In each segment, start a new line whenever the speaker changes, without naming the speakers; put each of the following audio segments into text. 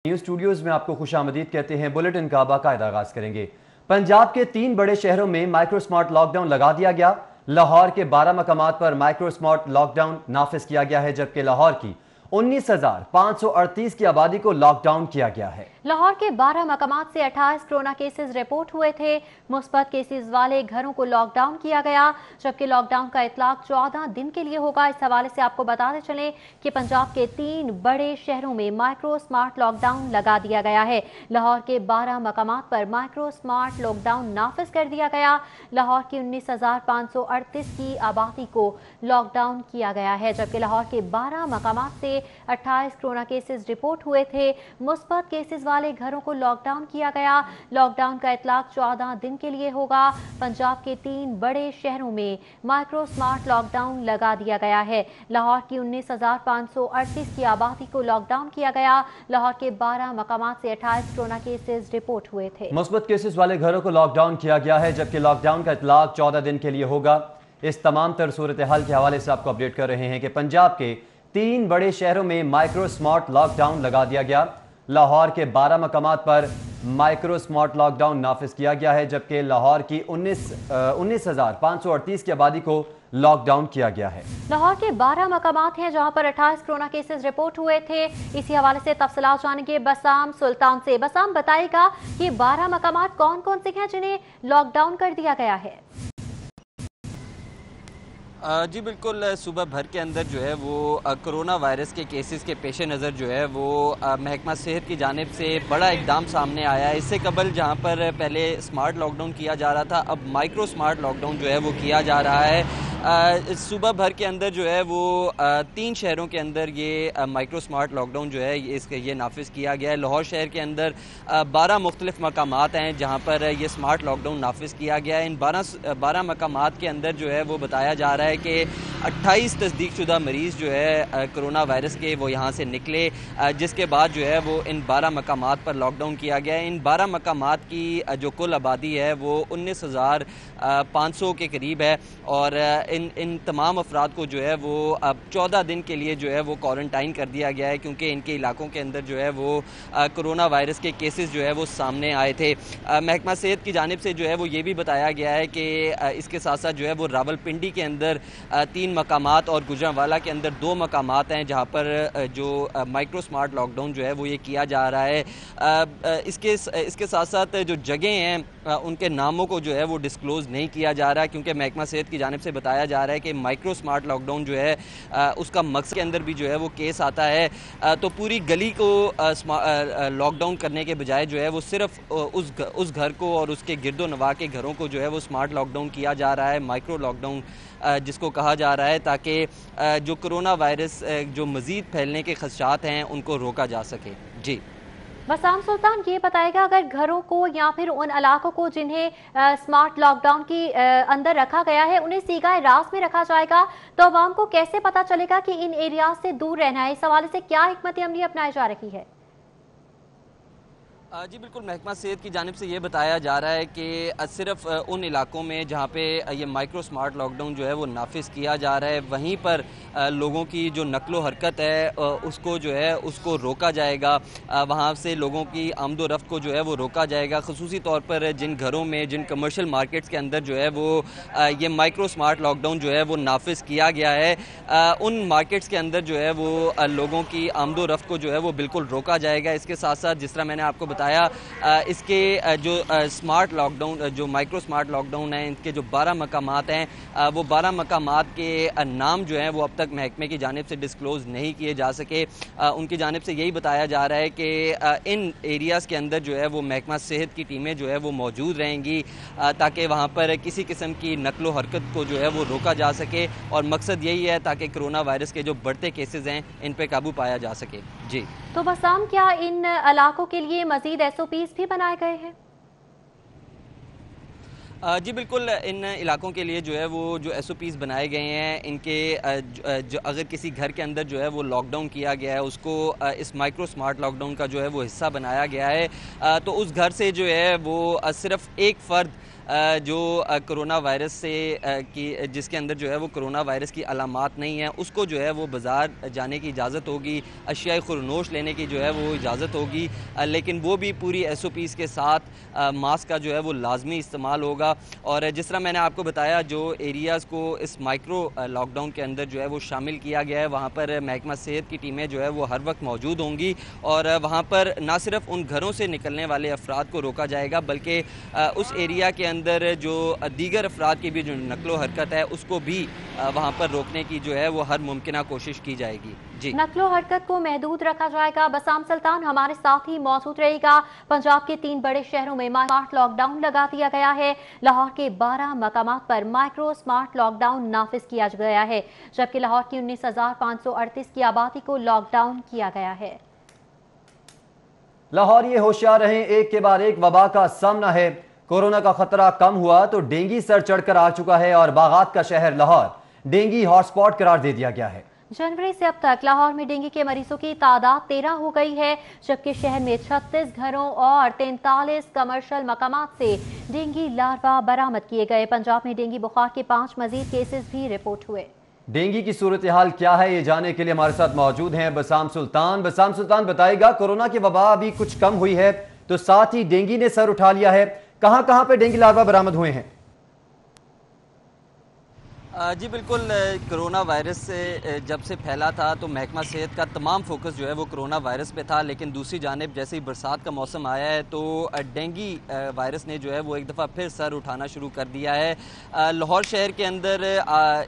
News studios میں آپ کو خوش آمدید کہتے ہیں۔ بلیٹن کا باقاعدہ آغاز کریں گے۔ پنجاب کے 3 بڑے شہروں میں مائکرو سمارٹ لاک ڈاؤن لگا دیا گیا۔ لاہور کے 12 مقامات پر مائکرو سمارٹ لاک ڈاؤن نافذ کیا گیا ہے، جبکہ لاہور کی 19,538 کی آبادی کو لاک ڈاؤن کیا گیا ہے۔
لاہور کے 12 مقامات سے 28 کرونا کیسز رپورٹ ہوئے تھے۔ مثبت کیسز والے گھروں کو لاک ڈاؤن کیا گیا، جبکہ لاک ڈاؤن کا اطلاق 14 دن کے لیے ہوگا۔ اس حوالے سے آپ کو بتاتے چلیں کہ پنجاب کے 3 بڑے شہروں میں مائکرو سمارٹ لاک ڈاؤن لگا دیا گیا ہے۔ لاہور کے 12 مقامات پر مائکرو سمارٹ لاک ڈاؤن نافذ کر دیا گیا۔ لاہور کی 19,538 کی آبادی کو لاک ڈاؤن کیا گیا ہے، جبکہ لاہور کے 12 مقامات سے 28 کرونا کیسز رپورٹ ہوئے تھے۔ مثبت کیسز والے گھروں کو لاک ڈاؤن کیا گیا۔ لاک ڈاؤن کا اطلاق 14 دن کے لیے ہوگا۔ پنجاب کے 3 بڑے شہروں میں مائکرو سمارٹ لاک ڈاؤن لگا دیا گیا ہے۔ لاہور کی 19,538 کی آبادی کو لاک ڈاؤن کیا گیا۔ لاہور کے 12 مقامات سے 28 کرونا کیسز رپورٹ ہوئے تھے۔
مثبت کیسز والے گھروں کو لاک ڈاؤن کیا گیا ہے، جبکہ لاک ڈاؤن کا اطلاق 14 دن کے لیے ہوگا۔ اس تمام تر صورتحال کے حوالے سے آپ کو اپڈیٹ کر رہے ہیں کہ پنجاب کے 3 بڑے شہروں میں مائکرو سمارٹ لاک ڈاؤن لگا دیا گیا۔ لاہور کے 12 مقامات پر مائکرو سمارٹ لاک ڈاؤن نافذ کیا گیا ہے، جبکہ لاہور کی 19,538 کی آبادی کو لاک ڈاؤن کیا گیا ہے۔
لاہور کے 12 مقامات ہیں جہاں پر 28 کرونا کیسز رپورٹ ہوئے تھے۔ اسی حوالے سے تفصیلات جانیں گے بسام سلطان سے۔ بسام، بتائے گا یہ 12 مقامات کون کون سے ہیں جنہیں لاک ڈاؤن کر دیا گیا ہے؟
جی بالکل، صوبہ بھر کے اندر جو ہے وہ کرونا وائرس کے کیسز کے پیش نظر جو ہے وہ محکمہ صحت کی جانب سے بڑا اقدام سامنے آیا ہے۔ اس سے قبل جہاں پر پہلے سمارٹ لاک ڈاؤن کیا جا رہا تھا، اب مائکرو سمارٹ لاک ڈاؤن جو ہے وہ کیا جا رہا ہے۔ صوبہ بھر کے اندر جو ہے وہ 3 شہروں کے اندر یہ مائکرو سمارٹ لاک ڈاؤن جو ہے یہ نافذ کیا گیا ہے۔ لاہور شہر کے اندر 12 مختلف مقامات ہیں جہاں پر یہ سمارٹ لاک ڈاؤن نافذ کیا گیا ہے۔ ان 12 مقامات کے اندر جو ہے وہ بتایا جا رہا ہے کہ 28 تصدیق شدہ مریض جو ہے کرونا وائرس کے وہ یہاں سے نکلے، جس کے بعد جو ہے وہ ان 12 مقامات پر لاک ڈاؤن کیا گیا ہے۔ ان 12 مقامات کی جو کل آبادی ہے وہ 19,500 کے قریب ہے، اور ان تمام افراد کو جو ہے وہ اب 14 دن کے لیے جو ہے وہ کوارنٹائن کر دیا گیا ہے، کیونکہ ان کے علاقوں کے اندر جو ہے وہ کرونا وائرس کے کیسز جو ہے وہ سامنے آئے تھے۔ محکمہ صحت کی جانب سے جو ہے وہ یہ بھی بتایا گیا ہے کہ اس کے ساتھ ساتھ جو ہے وہ راولپنڈی کے اندر 3 مقامات اور گجرانوالہ کے اندر 2 مقامات ہیں جہاں پر جو مائکرو سمارٹ لاک ڈاؤن جو ہے وہ یہ کیا جا رہا ہے۔ اس کے ساتھ ساتھ جو جگہیں ہیں ان کے ناموں کو جو ہے وہ ڈسکلوز نہیں کیا جا رہا، کیونکہ محکمہ صحت کی جانب سے بتایا جا رہا ہے کہ مائکرو سمارٹ لاک ڈاؤن جو ہے اس کا مقصد کے اندر بھی جو ہے وہ کیس آتا ہے، تو پوری گلی کو لاک ڈاؤن کرنے کے بجائے جو ہے وہ صرف اس گھر کو اور اس کے گرد و نواح کے گھروں کو جو ہے وہ سمارٹ لاک ڈاؤن کیا جا رہا ہے، مائکرو لاک ڈاؤن جس کو کہا جا رہا ہے، تاکہ جو کرونا وائرس جو مزید پھیلنے کے خدشات ہیں ان کو روکا جا سکے۔ جی
بسام سلطان، یہ بتائے گا اگر گھروں کو یا پھر ان علاقوں کو جنہیں سمارٹ لاک ڈاؤن کی اندر رکھا گیا ہے انہیں سیگائے راست میں رکھا جائے گا تو عوام کو کیسے پتا چلے گا کہ ان ایریاز سے دور رہنا ہے؟ اس حوالے سے کیا حکمت عملی اپنائی جا رہی ہے؟
جی بالکل، محکمہ صحت کی جانب سے یہ بتایا جا رہا ہے کہ صرف ان علاقوں میں جہاں پہ یہ مائکرو سمارٹ لاک ڈاؤن جو ہے وہ نافذ کیا جا رہا ہے وہیں پر لوگوں کی جو نقل و حرکت ہے اس کو جو ہے اس کو روکا جائے گا، وہاں سے لوگوں کی آمد و رفت کو جو ہے وہ روکا جائے گا، خصوصی طور پر جن گھروں میں جن کمرشل مارکیٹس کے اندر جو ہے وہ یہ مائکرو سمارٹ لاک ڈاؤن جو ہے وہ نافذ کیا گیا ہے، ان مارکیٹس کے اندر جو ہے وہ لوگوں کی آمد و رفت کو جو ہے وہ بالکل روکا جائے گا۔ اس کے ساتھ ساتھ جس طرح میں نے آپ کو بتایا اس کے جو سمارٹ لاک ڈاؤن جو مائکرو سمارٹ لاک ڈاؤن ہیں ان کے جو 12 مقامات ہیں وہ 12 مقامات کے نام جو ہیں وہ اب تک محکمے کی جانب سے ڈسکلوز نہیں کیے جا سکے۔ ان کی جانب سے یہی بتایا جا رہا ہے کہ ان ایریاز کے اندر جو ہے وہ محکمہ صحت کی ٹیمیں جو ہے وہ موجود رہیں گی تاکہ وہاں پر کسی قسم کی نقل و حرکت کو جو ہے وہ روکا جا سکے، اور مقصد یہی ہے تاکہ کرونا وائرس کے جو بڑھتے کیسز ہیں ان پہ قابو پایا جا سکے۔ جی
تو بسام، کیا ان علاقوں کے لیے مزید SOPs بھی بنائے گئے ہیں؟
جی بالکل، ان علاقوں کے لیے جو ہے وہ جو SOPs بنائے گئے ہیں ان کے جو اگر کسی گھر کے اندر جو ہے وہ لاک ڈاؤن کیا گیا ہے اس کو اس مائکرو سمارٹ لاک ڈاؤن کا جو ہے وہ حصہ بنایا گیا ہے، تو اس گھر سے جو ہے وہ صرف ایک فرد جو کرونا وائرس سے جس کے اندر جو ہے وہ کرونا وائرس کی علامات نہیں ہیں اس کو جو ہے وہ بازار جانے کی اجازت ہوگی، اشیاء خورنوش لینے کی جو ہے وہ اجازت ہوگی، لیکن وہ بھی پوری SOPs کے ساتھ ماسک کا جو ہے وہ لازمی استعمال ہوگا۔ اور جس طرح میں نے آپ کو بتایا جو ایریاز کو اس مائکرو لاک ڈاؤن کے اندر جو ہے وہ شامل کیا گیا ہے، وہاں پر محکمہ صحت کی ٹیمیں جو ہے وہ ہر وقت موجود ہوں گی، اور وہاں پر نہ صرف ان گھروں سے نکلنے والے افراد کو روکا جائے گا بلکہ اس ایریا کے اندر جو دیگر افراد کی بھی جو نقل و حرکت ہے اس کو بھی وہاں پر روکنے کی جو ہے وہ ہر ممکنہ کوشش کی جائے گی۔ جی،
نقل و حرکت کو محدود رکھا جائے گا۔ بسام سلطان ہمارے ساتھ ہی موجود رہے گا۔ پنجاب کے 3 بڑے شہروں میں اسمارٹ لاک ڈاؤن لگا دیا گیا ہے۔ لاہور کے 12 مقامات پر مائکرو اسمارٹ لاک ڈاؤن نافذ کیا گیا ہے، جبکہ لاہور کی 19,538 کی آبادی کو لاک ڈاؤن کیا گیا ہے۔
لاہور یہ ہوشیار رہیں، ایک کے بعد ایک وبا کا سامنا ہے۔ کورونا کا خطرہ کم ہوا تو ڈینگی سر چڑھ کر آ چکا ہے اور باغات کا شہر لاہور ڈینگی ہاٹ سپاٹ قرار دے دیا گیا ہے۔
جنوری سے اب تک لاہور میں ڈینگی کے مریضوں کی تعداد 13 ہو گئی ہے، جبکہ شہر میں 36 گھروں اور 43 کمرشل مقامات سے ڈینگی لاروا برآمد کیے گئے۔ پنجاب میں ڈینگی بخار کے 5 مزید کیسز بھی رپورٹ ہوئے۔
ڈینگی کی صورتحال کیا ہے یہ جاننے کے لیے ہمارے ساتھ موجود ہیں بسام سلطان۔ بسام سلطان بتائے گا، کورونا کی وبا ابھی کچھ کم ہوئی ہے تو ساتھ ہی ڈینگی نے سر اٹھا لیا ہے، کہاں کہاں پہ ڈینگی لاروا برآمد ہوئے ہیں؟
جی بالکل، کرونا وائرس سے جب سے پھیلا تھا تو محکمہ صحت کا تمام فوکس جو ہے وہ کرونا وائرس پہ تھا، لیکن دوسری جانب جیسے ہی برسات کا موسم آیا ہے تو ڈینگی وائرس نے جو ہے وہ ایک دفعہ پھر سر اٹھانا شروع کر دیا ہے۔ لاہور شہر کے اندر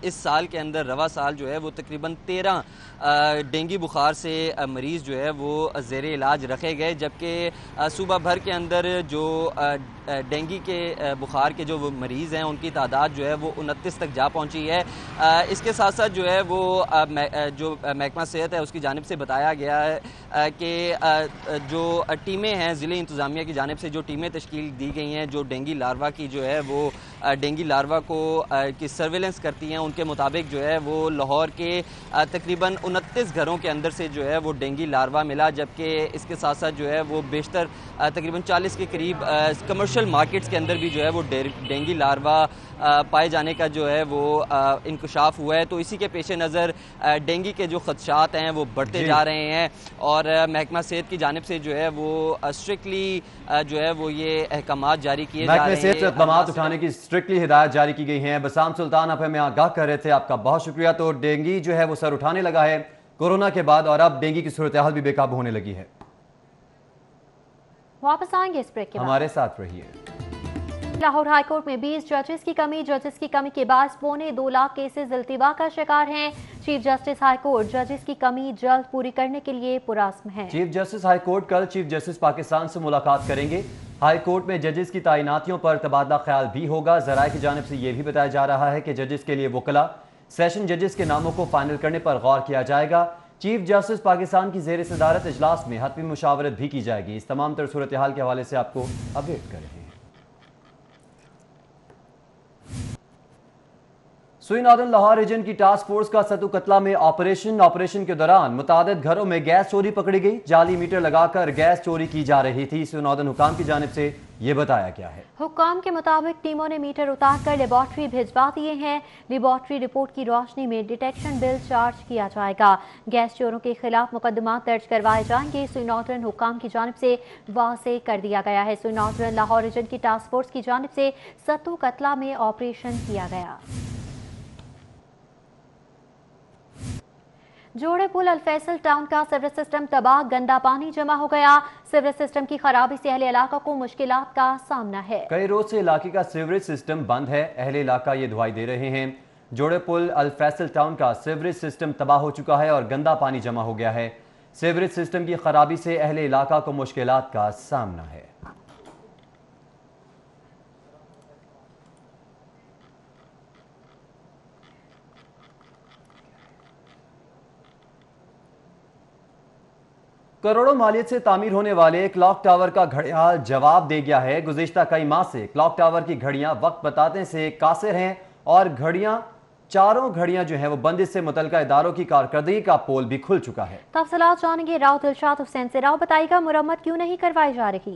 اس سال کے اندر رواں سال جو ہے وہ تقریباً 13 ڈینگی بخار سے مریض جو ہے وہ زیر علاج رکھے گئے، جبکہ صوبہ بھر کے اندر جو ڈینگی کے بخار کے جو مریض ہیں ان کی تعداد جو ہے وہ 29 تک جا پہنچی ہے۔ اس کے ساتھ ساتھ جو ہے وہ جو محکمہ صحت ہے اس کی جانب سے بتایا گیا ہے کہ جو ٹیمیں ہیں ضلعی انتظامیہ کی جانب سے جو ٹیمیں تشکیل دی گئی ہیں جو ڈینگی لاروا کی جو ہے وہ ڈینگی لاروا کو کی سرویلنس کرتی ہیں، ان کے مطابق جو ہے وہ لاہور کے تقریباً 29 گھروں کے اندر سے جو ہے وہ ڈینگی لاروا ملا، جبکہ اس کے ساتھ ساتھ جو ہے وہ بیشتر تقریباً 40 کے قریب کمرشل مارکیٹس کے اندر بھی جو ہے وہ ڈینگی لاروا پائے جانے کا جو ہے وہ انکشاف ہوا ہے۔ تو اسی کے پیش نظر ڈینگی کے جو خدشات ہیں وہ بڑھتے جا رہے ہیں، اور محکمہ صحت کی جانب سے جو ہے وہ اسٹرکٹلی جو ہے وہ یہ احکامات جاری کیے جا رہے ہیں،
محکمہ صحت سے اقدامات اٹھانے کی اسٹرکٹلی ہدایت جاری کی گئی ہیں۔ بسام سلطان آپ ہمیں آگاہ کر رہے تھے، آپ کا بہت شکریہ۔ تو ڈینگی جو ہے وہ سر اٹھانے لگا ہے کورونا کے بعد، اور اب ڈینگی کی صورتحال بھی بے قابو ہونے لگی ہے۔
واپس آئیں گے اس بریک کے بعد،
ہمارے ساتھ رہیے۔
لاہور ہائی کورٹ میں 20 ججز کی کمی کے باعث 2.25 لاکھ کیسز التوا کا شکار ہیں۔ چیف جسٹس ہائی کورٹ ججز کی کمی جلد پوری کرنے کے لیے پرعزم ہے۔
چیف جسٹس ہائی کورٹ کل چیف جسٹس پاکستان سے ملاقات کریں گے۔ ہائی کورٹ میں ججز کی تعیناتیوں پر تبادلہ خیال بھی ہوگا۔ ذرائع کی جانب سے یہ بھی بتایا جا رہا ہے کہ ججز کے لیے وکلاء سیشن ججز کے ناموں کو فائنل کرنے پر غور کیا جائے گا۔ چیف جسٹس پاکستان کی زیر صدارت اجلاس میں حتمی مشاورت بھی کی جائے گی۔ اس تمام تر صورتحال کے حوالے سے آپ کو اپڈیٹ کر رہے ہیں۔ سوئی ناردرن لاہور ریجن کی ٹاسک فورس کا ستو قتلہ میں آپریشن کے دوران متعدد گھروں میں گیس چوری پکڑی گئی۔ جعلی میٹر لگا کر گیس چوری کی جا رہی تھی۔ سوئی ناردرن حکام کی جانب سے یہ بتایا گیا ہے۔
حکام کے مطابق ٹیموں نے میٹر اتار کر لیبارٹری بھجوا دیے ہیں۔ لیبارٹری رپورٹ کی روشنی میں ڈیٹیکشن بل چارج کیا جائے گا۔ گیس چوروں کے خلاف مقدمات درج کروائے جائیں گے۔ سوئی ناردرن حکام کی جانب سے واضح کر دیا گیا ہے۔ سوئی ناردرن لاہور ریجن کی ٹاسک فورس کی جانب سے ستو قتلہ میں آپریشن کیا گیا۔ جوڑے پل الفیصل ٹاؤن کا سیوریج سسٹم تباہ، گندا پانی جمع ہو گیا۔ سیوریج سسٹم کی خرابی سے اہل علاقہ کو مشکلات کا سامنا ہے۔
کئی روز سے علاقے کا سیوریج سسٹم بند ہے، اہل علاقہ یہ دعائی دے رہے ہیں۔ جوڑے پل الفیصل ٹاؤن کا سیوریج سسٹم تباہ ہو چکا ہے اور گندا پانی جمع ہو گیا ہے۔ سیوریج سسٹم کی خرابی سے اہل علاقہ کو مشکلات کا سامنا ہے۔ کروڑوں مالیت سے تعمیر ہونے والے کلاک ٹاور کا گھڑیال جواب دے گیا ہے۔ گزشتہ کئی ماہ سے کلاک ٹاور کی گھڑیاں وقت بتانے سے قاصر ہیں اور چاروں گھڑیاں جو ہیں وہ بندش سے متعلقہ اداروں کی کارکردگی کا پول بھی کھل چکا ہے۔
تفصیلات جانیں گے راؤ دلشاد حسین سے۔ راؤ بتائے گا مرمت کیوں نہیں کروائی جا رہی؟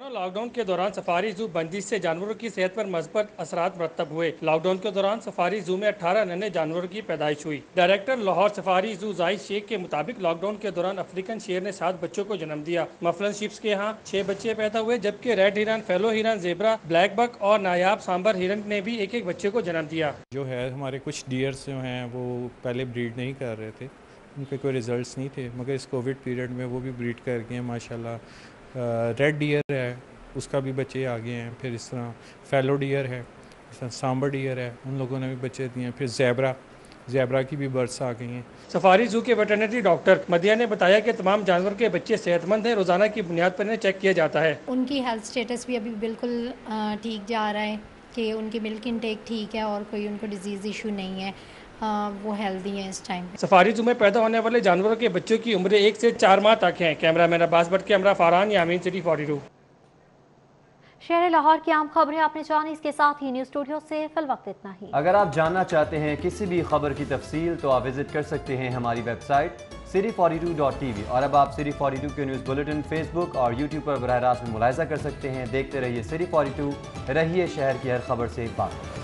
لاک ڈاؤن کے دوران سفاری زو بندش سے جانوروں کی صحت پر مثبت اثرات مرتب ہوئے۔ لاک ڈاؤن کے دوران سفاری زو میں 18 نئے جانوروں کی پیدائش ہوئی۔ ڈائریکٹر لاہور سفاری زو زاہد شیخ کے مطابق لاک ڈاؤن کے دوران افریقن شیر نے 7 بچوں کو جنم دیا۔ مفلن شپس کے ہاں 6 بچے پیدا ہوئے، جبکہ ریڈ ہرن، فیلو ہرن، زیبرا، بلیک بک اور نایاب سامبر ہرن نے بھی ایک بچے کو جنم دیا۔
جو ہے ہمارے کچھ ڈیئرز جو ہیں وہ پہلے بریڈ نہیں کر رہے تھے، ان کے کوئی ریزلٹس نہیں تھے، مگر اس کووڈ پیریڈ میں وہ بھی بریڈ کر گئے ہیں ماشاءاللہ۔ ریڈ ڈیئر ہے، اس کا بھی بچے آگے ہیں، پھر اس طرح فیلو ڈیئر ہے، اس طرح سامبر ڈیئر ہے، ان لوگوں نے بھی بچے دیے ہیں، پھر زیبرا کی بھی برڈس آ گئی ہیں۔
سفاری زو کے ویٹرنری ڈاکٹر مدیہ نے بتایا کہ تمام جانور کے بچے صحت مند ہیں، روزانہ کی بنیاد پر انہیں چیک کیا جاتا ہے۔
ان کی ہیلتھ سٹیٹس بھی ابھی بالکل ٹھیک جا رہا ہے کہ ان کی ملک انٹیک ٹھیک ہے اور کوئی ان کو ڈیزیز ایشو نہیں ہے، وہ ہیلدی ہیں اس ٹائم۔
سفاری زو میں پیدا ہونے والے جانوروں کے بچوں کی عمریں 1 سے 4 ماہ تک ہیں۔ کیمرہ مین عباس بٹ کے ہمراہ فاران، یامین سٹی 42۔
شہر لاہور کی عام خبریں آپ نے جانی، اس کے ساتھ ہی نیوز اسٹوڈیو سے فی الوقت اتنا ہی۔
اگر آپ جاننا چاہتے ہیں کسی بھی خبر کی تفصیل تو آپ وزٹ کر سکتے ہیں ہماری ویب سائٹ city42.tv، اور اب آپ City 42 کے نیوز بلیٹن فیس بک اور یوٹیوب پر براہ راست ملاحظہ کر سکتے ہیں۔ دیکھتے رہیے City 42، رہیے شہر کی ہر خبر سے باخبر۔